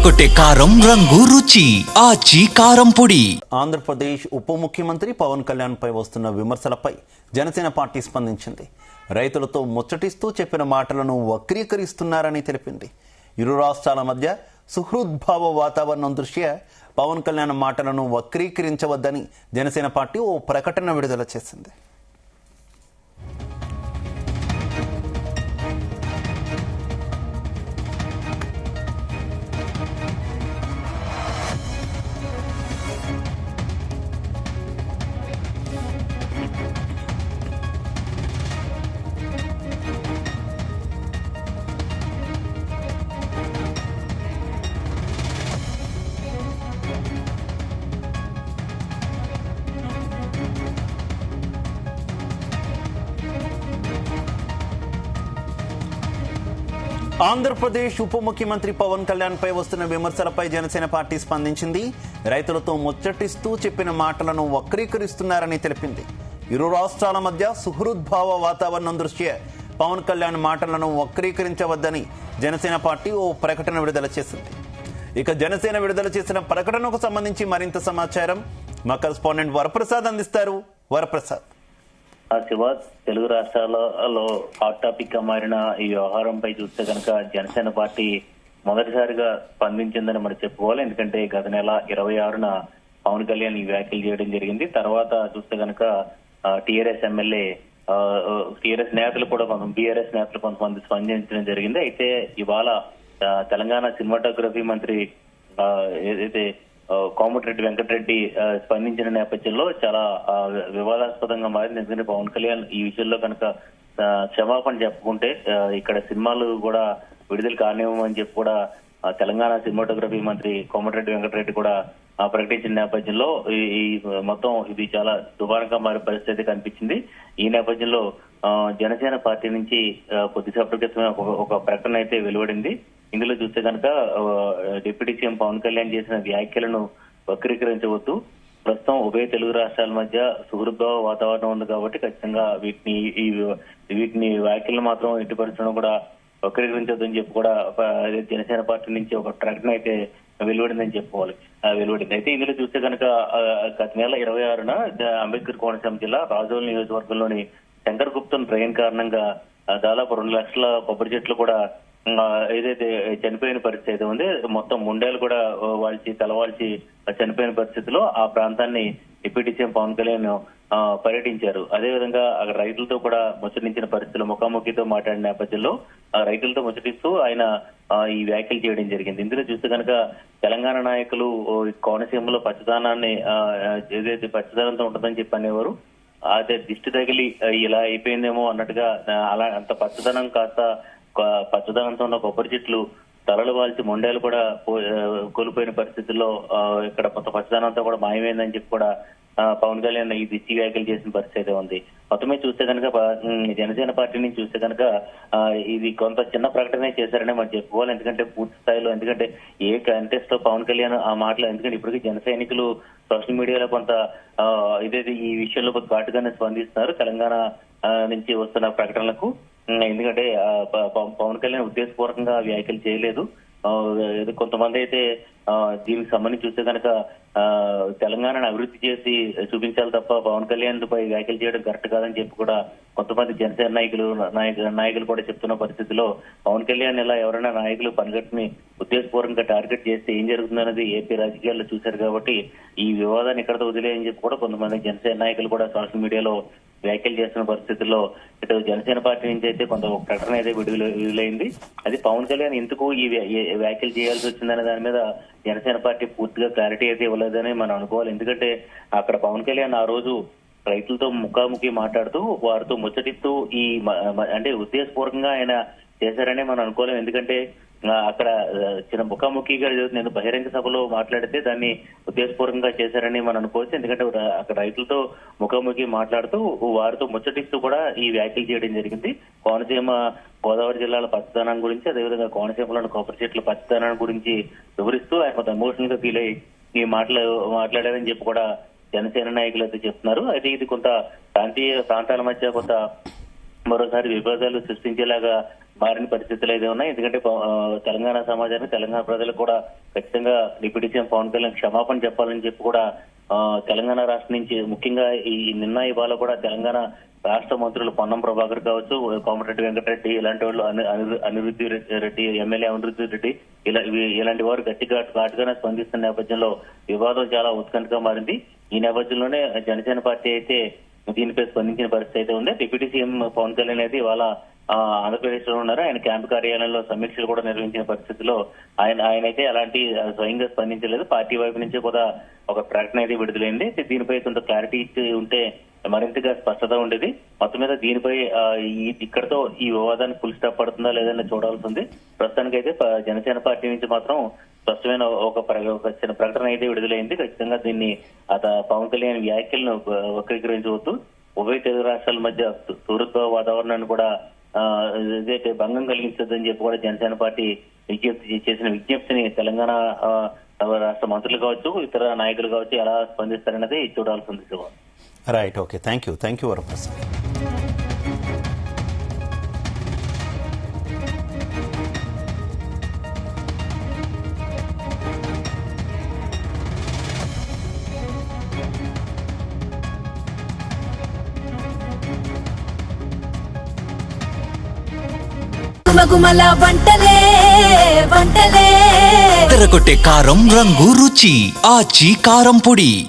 అదరగొట్టే కారం రంగు రుచి ఆచి కారం పొడి. ఆంధ్రప్రదేశ్ ఉప ముఖ్యమంత్రి పవన్ కళ్యాణ్ పై వస్తున్న విమర్శలపై జనసేన పార్టీ స్పందించింది. రైతులతో ముచ్చటిస్తూ చెప్పిన మాటలను వక్రీకరిస్తున్నారని తెలిపింది. ఇరు రాష్ట్రాల మధ్య సుహృద్భావ వాతావరణం దృష్ట్యా పవన్ కళ్యాణ్ మాటలను వక్రీకరించవద్దని జనసేన పార్టీ ఓ ప్రకటన విడుదల చేసింది. ఆంధ్రప్రదేశ్ ఉప ముఖ్యమంత్రి పవన్ కళ్యాణ్ పై వస్తున్న విమర్శలపై జనసేన పార్టీ స్పందించింది. రైతులతో ముచ్చటిస్తూ చెప్పిన మాటలను వక్రీకరిస్తున్నారని తెలిపింది. ఇరు రాష్ట్రాల మధ్య సుహృద్భావ వాతావరణం దృష్ట్యా పవన్ కళ్యాణ్ మాటలను వక్రీకరించవద్దని జనసేన పార్టీ ఓ ప్రకటన విడుదల చేసింది. ఇక జనసేన విడుదల చేసిన ప్రకటనకు సంబంధించి మరింత సమాచారం మా కరెస్పాండెంట్ వరప్రసాద్ అందిస్తారు. వరప్రసాద్. శివ, తెలుగు రాష్ట్రాలలో హాట్ టాపిక్ గా మారిన ఈ వ్యవహారంపై చూస్తే కనుక జనసేన పార్టీ మొదటిసారిగా స్పందించిందని మనం చెప్పుకోవాలి. ఎందుకంటే గత నెల 26న పవన్ కళ్యాణ్ ఈ వ్యాఖ్యలు చేయడం జరిగింది. తర్వాత చూస్తే కనుక టీఆర్ఎస్ ఎమ్మెల్యే టీఆర్ఎస్ నేతలు కూడా బీఆర్ఎస్ నేతలు కొంతమంది స్పందించడం జరిగింది. అయితే ఇవాళ తెలంగాణ సినిమాటోగ్రఫీ మంత్రి ఏదైతే కోమటిరెడ్డి వెంకటరెడ్డి స్పందించిన నేపథ్యంలో చాలా వివాదాస్పదంగా మారింది. ఎందుకంటే పవన్ కళ్యాణ్ ఈ విషయంలో కనుక క్షమాపణ చెప్పుకుంటే ఇక్కడ సినిమాలు కూడా విడుదల కానివ్వమని చెప్పి కూడా తెలంగాణ సినిమాటోగ్రఫీ మంత్రి కోమటిరెడ్డి వెంకటరెడ్డి కూడా ప్రకటించిన నేపథ్యంలో ఈ మొత్తం ఇది చాలా దుమారంగా మారే పరిస్థితి కనిపించింది. ఈ నేపథ్యంలో జనసేన పార్టీ నుంచి కొద్దిసేపటి క్రితమే ఒక ప్రకటన అయితే వెలువడింది. ఇందులో చూస్తే కనుక డిప్యూటీ సీఎం పవన్ కళ్యాణ్ చేసిన వ్యాఖ్యలను వక్రీకరించవద్దు. ప్రస్తుతం ఉభయ తెలుగు రాష్ట్రాల మధ్య సుహృద్భావ వాతావరణం ఉంది కాబట్టి ఖచ్చితంగా వీటిని వ్యాఖ్యలు మాత్రం ఎట్టిపరచడం కూడా వక్రీకరించొద్దని చెప్పి కూడా జనసేన పార్టీ నుంచి ఒక ప్రకటన అయితే వెలువడిందని చెప్పుకోవాలి. వెలువడింది. అయితే ఇందులో చూస్తే కనుక గత నెల 26న అంబేద్కర్ కోనసీమ జిల్లా రాజోల్ నియోజకవర్గంలోని శంకర్ గుప్తన్ ట్రైన్ కారణంగా దాదాపు 2 లక్షల కొబ్బరి చెట్లు కూడా ఏదైతే చనిపోయిన పరిస్థితి అయితే ఉంది, మొత్తం ముండేలు కూడా తలవాల్చి చనిపోయిన పరిస్థితిలో ఆ ప్రాంతాన్ని డిప్యూటీ సీఎం పవన్ కళ్యాణ్ పర్యటించారు. అదేవిధంగా అక్కడ రైతులతో కూడా ముచ్చటించిన పరిస్థితులు ముఖాముఖితో మాట్లాడిన నేపథ్యంలో రైతులతో ముచ్చటిస్తూ ఆయన ఈ వ్యాఖ్యలు చేయడం జరిగింది. ఇందులో చూస్తే కనుక తెలంగాణ నాయకులు కోనసీమలో పచ్చదనాన్ని ఏదైతే పచ్చదనంతో ఉంటుందని చెప్పి అనేవారు. అదే దిష్టి తగిలి ఇలా అయిపోయిందేమో అన్నట్టుగా అలా అంత పచ్చదనం కాస్త పచ్చదనంతో ఉన్న కొబ్బరి చెట్లు తలలు వాల్చి మొండేలు కూడా కోల్పోయిన పరిస్థితుల్లో ఇక్కడ మొత్తం పచ్చదనంతో కూడా మాయమైందని చెప్పి కూడా పవన్ కళ్యాణ్ ఈ దిష్టి వ్యాఖ్యలు చేసిన పరిస్థితి ఉంది. మొత్తమే చూస్తే కనుక జనసేన పార్టీ నుంచి చూస్తే కనుక ఇది కొంత చిన్న ప్రకటనే చేశారని మనం చెప్పుకోవాలి. ఎందుకంటే పూర్తి స్థాయిలో ఎందుకంటే ఏ కంటెస్ట్ లో పవన్ కళ్యాణ్ ఆ మాటలు ఎందుకంటే ఇప్పటికీ జన సైనికులు సోషల్ మీడియాలో కొంత ఇదేది ఈ విషయంలో కొంత ఘాటుగానే స్పందిస్తున్నారు తెలంగాణ నుంచి వస్తున్న ప్రకటనలకు. ఎందుకంటే పవన్ కళ్యాణ్ ఉద్దేశపూర్వకంగా వ్యాఖ్యలు చేయలేదు. కొంతమంది అయితే దీనికి సంబంధించి చూస్తే కనుక తెలంగాణను అభివృద్ధి చేసి చూపించాలి తప్ప పవన్ కళ్యాణ్ పై వ్యాఖ్యలు చేయడం కరెక్ట్ కాదని చెప్పి కూడా కొంతమంది జనసేన నాయకులు కూడా చెప్తున్న పరిస్థితిలో పవన్ కళ్యాణ్ ఇలా ఎవరైనా నాయకులు పనిగట్టుని ఉద్దేశపూర్వకంగా టార్గెట్ చేస్తే ఏం జరుగుతుందనేది ఏపీ రాజకీయాల్లో చూశారు కాబట్టి ఈ వివాదాన్ని ఇక్కడతో వదిలేయని చెప్పి కూడా కొంతమంది జనసేన నాయకులు కూడా సోషల్ మీడియాలో వ్యాఖ్యలు చేస్తున్న పరిస్థితుల్లో ఇటు జనసేన పార్టీ నుంచి అయితే కొంత ప్రకటన అయితే విడుదలైంది. అది పవన్ కళ్యాణ్ ఎందుకు ఈ వ్యాఖ్యలు చేయాల్సి వచ్చిందనే దాని మీద జనసేన పార్టీ పూర్తిగా క్లారిటీ అయితే ఇవ్వలేదని మనం అనుకోవాలి. ఎందుకంటే అక్కడ పవన్ కళ్యాణ్ ఆ రోజు రైతులతో ముఖాముఖి మాట్లాడుతూ వారితో ముచ్చటిస్తూ అంటే ఉద్దేశపూర్వకంగా ఆయన చేశారని మనం అనుకోలేం. ఎందుకంటే అక్కడ చిన్న ముఖాముఖిగా నేను బహిరంగ సభలో మాట్లాడితే దాన్ని ఉద్దేశపూర్వకంగా చేశారని మనం అనుకోవచ్చు. ఎందుకంటే అక్కడ రైతులతో ముఖాముఖి మాట్లాడుతూ వారితో ముచ్చటిస్తూ కూడా ఈ వ్యాఖ్యలు చేయడం జరిగింది. కోనసీమ గోదావరి జిల్లాల పచ్చదనం గురించి అదేవిధంగా కోనసీమలోని కొబ్బరి చెట్ల పచ్చదనం గురించి వివరిస్తూ ఆయన కొంత ఎమోషనల్ గా ఫీల్ అయ్యి ఈ మాట్లాడారని చెప్పి కూడా జనసేన నాయకులు అయితే చెప్తున్నారు. అయితే ఇది కొంత ప్రాంతాల మధ్య కొంత మరోసారి విభేదాలు సృష్టించేలాగా మారిన పరిస్థితులు అయితే ఉన్నాయి. ఎందుకంటే తెలంగాణ సమాజానికి, తెలంగాణ ప్రజలకు కూడా ఖచ్చితంగా డిప్యూటీ సీఎం పవన్ కళ్యాణ్ క్షమాపణ చెప్పాలని చెప్పి కూడా తెలంగాణ రాష్ట్రం నుంచి ముఖ్యంగా ఈ నిన్న ఇవాళ కూడా తెలంగాణ రాష్ట్ర మంత్రులు పొన్నం ప్రభాకర్ కావచ్చు, కోమటిరెడ్డి వెంకటరెడ్డి ఇలాంటి వాళ్ళు, అనిరుద్ధి రెడ్డి, ఎమ్మెల్యే అనిరుద్ధి రెడ్డి ఇలాంటి వారు ఘాటుగానే స్పందిస్తున్న నేపథ్యంలో వివాదం చాలా ఉత్కంఠగా మారింది. ఈ నేపథ్యంలోనే జనసేన పార్టీ అయితే దీనిపై స్పందించిన పరిస్థితి అయితే ఉంది. డిప్యూటీ సీఎం పవన్ కళ్యాణ్ అయితే ఇవాళ ఆంధ్రప్రదేశ్ లో ఉన్నారు. ఆయన క్యాంపు కార్యాలయంలో సమీక్షలు కూడా నిర్వహించిన పరిస్థితిలో ఆయనైతే అలాంటి స్వయంగా స్పందించలేదు. పార్టీ వైపు నుంచి కూడా ఒక ప్రకటన అయితే విడుదలైంది. దీనిపై కొంత క్లారిటీ ఇచ్చి ఉంటే మరింతగా స్పష్టత ఉండేది. మొత్తం మీద దీనిపై ఇక్కడతో ఈ వివాదానికి ఫుల్ స్టాప్ పడుతుందా లేదని చూడాల్సి ఉంది. ప్రస్తుతానికైతే జనసేన పార్టీ నుంచి మాత్రం స్పష్టమైన ఒక చిన్న ప్రకటన అయితే విడుదలైంది. ఖచ్చితంగా దీన్ని పవన్ కళ్యాణ్ వ్యాఖ్యలను వక్రీకరించవద్దు, ఉభయ తెలుగు రాష్ట్రాల మధ్య సూరత్వ వాతావరణాన్ని కూడా ఏదైతే భంగం కలిగించదని చెప్పి కూడా జనసేన పార్టీ చేసిన విజ్ఞప్తిని తెలంగాణ రాష్ట్ర మంత్రులు కావచ్చు, ఇతర నాయకులు కావచ్చు ఎలా స్పందిస్తారన్నది చూడాల్సి ఉంది. Shiva right, okay, thank you Varaprasad. గుమగుమల వంటలే తెరకొట్టే కారం రంగు రుచి ఆచి కారం పొడి.